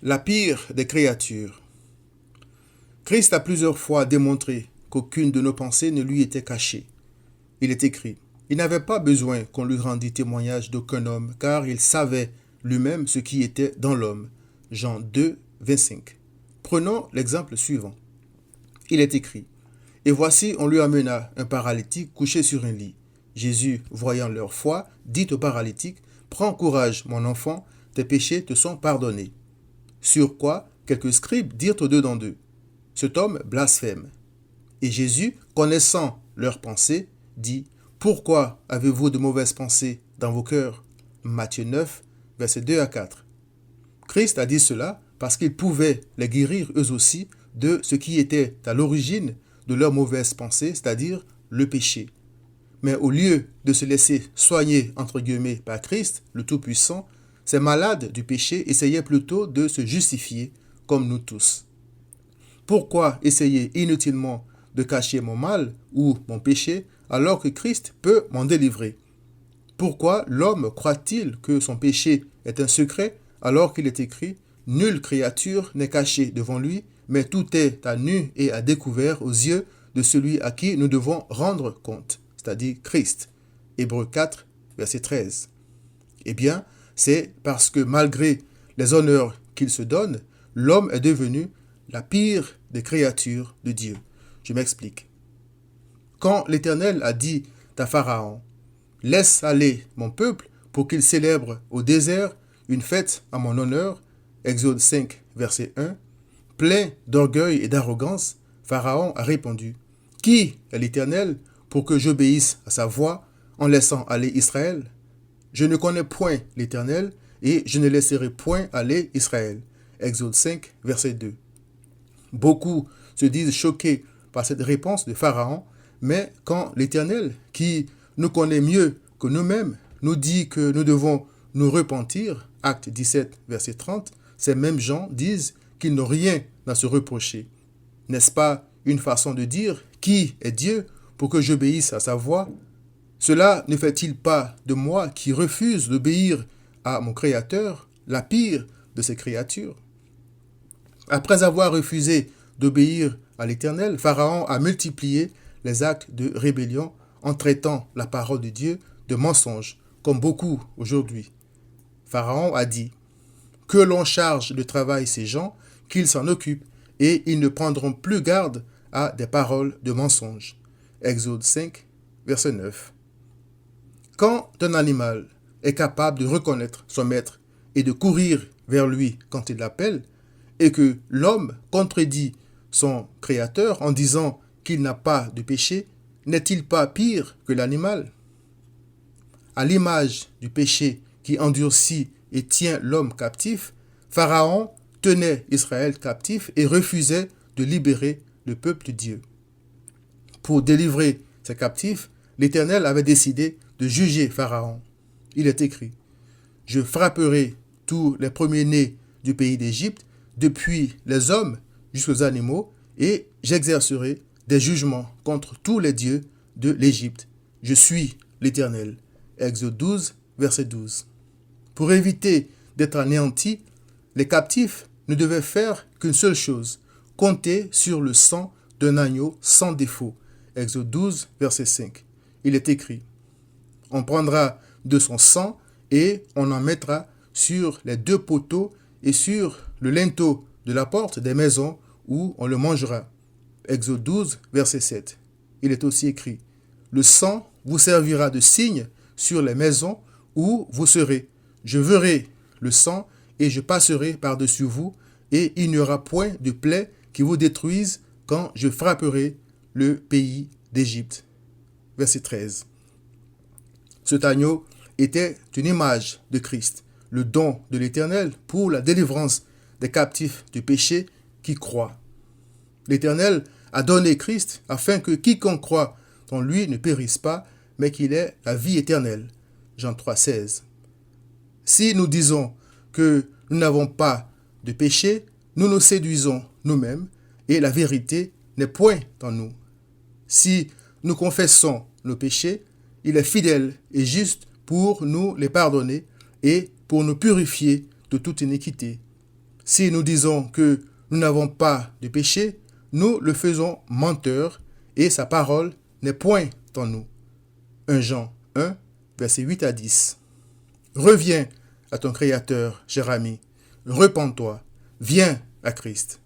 La pire des créatures. Christ a plusieurs fois démontré qu'aucune de nos pensées ne lui était cachée. Il est écrit, il n'avait pas besoin qu'on lui rendît témoignage d'aucun homme, car il savait lui-même ce qui était dans l'homme. Jean 2, 25. Prenons l'exemple suivant. Il est écrit, et voici on lui amena un paralytique couché sur un lit. Jésus, voyant leur foi, dit au paralytique, prends courage, mon enfant, tes péchés te sont pardonnés. Sur quoi quelques scribes dirent aux dedans d'eux, cet homme blasphème. Et Jésus, connaissant leurs pensées, dit, pourquoi avez-vous de mauvaises pensées dans vos cœurs? Matthieu 9, versets 2 à 4. Christ a dit cela parce qu'il pouvait les guérir eux aussi de ce qui était à l'origine de leurs mauvaises pensées, c'est-à-dire le péché. Mais au lieu de se laisser soigner, entre guillemets, par Christ, le Tout-Puissant, ces malades du péché essayaient plutôt de se justifier, comme nous tous. Pourquoi essayer inutilement de cacher mon mal ou mon péché alors que Christ peut m'en délivrer? Pourquoi l'homme croit-il que son péché est un secret alors qu'il est écrit « Nulle créature n'est cachée devant lui, mais tout est à nu et à découvert aux yeux de celui à qui nous devons rendre compte », c'est-à-dire Christ. Hébreux 4, verset 13. Eh bien, c'est parce que malgré les honneurs qu'il se donne, l'homme est devenu la pire des créatures de Dieu. Je m'explique. Quand l'Éternel a dit à Pharaon, « Laisse aller mon peuple pour qu'il célèbre au désert une fête à mon honneur », Exode 5, verset 1, plein d'orgueil et d'arrogance, Pharaon a répondu, « Qui est l'Éternel pour que j'obéisse à sa voix en laissant aller Israël? Je ne connais point l'Éternel et je ne laisserai point aller Israël. » Exode 5, verset 2. Beaucoup se disent choqués par cette réponse de Pharaon, mais quand l'Éternel, qui nous connaît mieux que nous-mêmes, nous dit que nous devons nous repentir, Acte 17, verset 30, ces mêmes gens disent qu'ils n'ont rien à se reprocher. N'est-ce pas une façon de dire « Qui est Dieu pour que j'obéisse à sa voix ?» Cela ne fait-il pas de moi qui refuse d'obéir à mon Créateur, la pire de ces créatures? Après avoir refusé d'obéir à l'Éternel, Pharaon a multiplié les actes de rébellion en traitant la parole de Dieu de mensonge, comme beaucoup aujourd'hui. Pharaon a dit « Que l'on charge de travail ces gens, qu'ils s'en occupent, et ils ne prendront plus garde à des paroles de mensonge. » Exode 5, verset 9. Quand un animal est capable de reconnaître son maître et de courir vers lui quand il l'appelle, et que l'homme contredit son créateur en disant qu'il n'a pas de péché, n'est-il pas pire que l'animal? À l'image du péché qui endurcit et tient l'homme captif, Pharaon tenait Israël captif et refusait de libérer le peuple de Dieu. Pour délivrer ses captifs, l'Éternel avait décidé de juger Pharaon. Il est écrit, « Je frapperai tous les premiers-nés du pays d'Égypte, depuis les hommes jusqu'aux animaux, et j'exercerai des jugements contre tous les dieux de l'Égypte. Je suis l'Éternel. » Exode 12, verset 12. Pour éviter d'être anéantis, les captifs ne devaient faire qu'une seule chose, compter sur le sang d'un agneau sans défaut. Exode 12, verset 5. Il est écrit, « On prendra de son sang et on en mettra sur les deux poteaux et sur le linteau de la porte des maisons où on le mangera. » Exode 12, verset 7. Il est aussi écrit, « Le sang vous servira de signe sur les maisons où vous serez. Je verrai le sang et je passerai par-dessus vous, et il n'y aura point de plaie qui vous détruise quand je frapperai le pays d'Égypte. » Verset 13. Cet agneau était une image de Christ, le don de l'Éternel pour la délivrance des captifs du péché qui croient. L'Éternel a donné Christ afin que quiconque croit en lui ne périsse pas, mais qu'il ait la vie éternelle. Jean 3, 16. Si nous disons que nous n'avons pas de péché, nous nous séduisons nous-mêmes et la vérité n'est point en nous. Si nous confessons nos péchés, il est fidèle et juste pour nous les pardonner et pour nous purifier de toute iniquité. Si nous disons que nous n'avons pas de péché, nous le faisons menteur et sa parole n'est point en nous. 1 Jean 1, versets 8 à 10. Reviens à ton Créateur, cher ami. Repens-toi. Viens à Christ.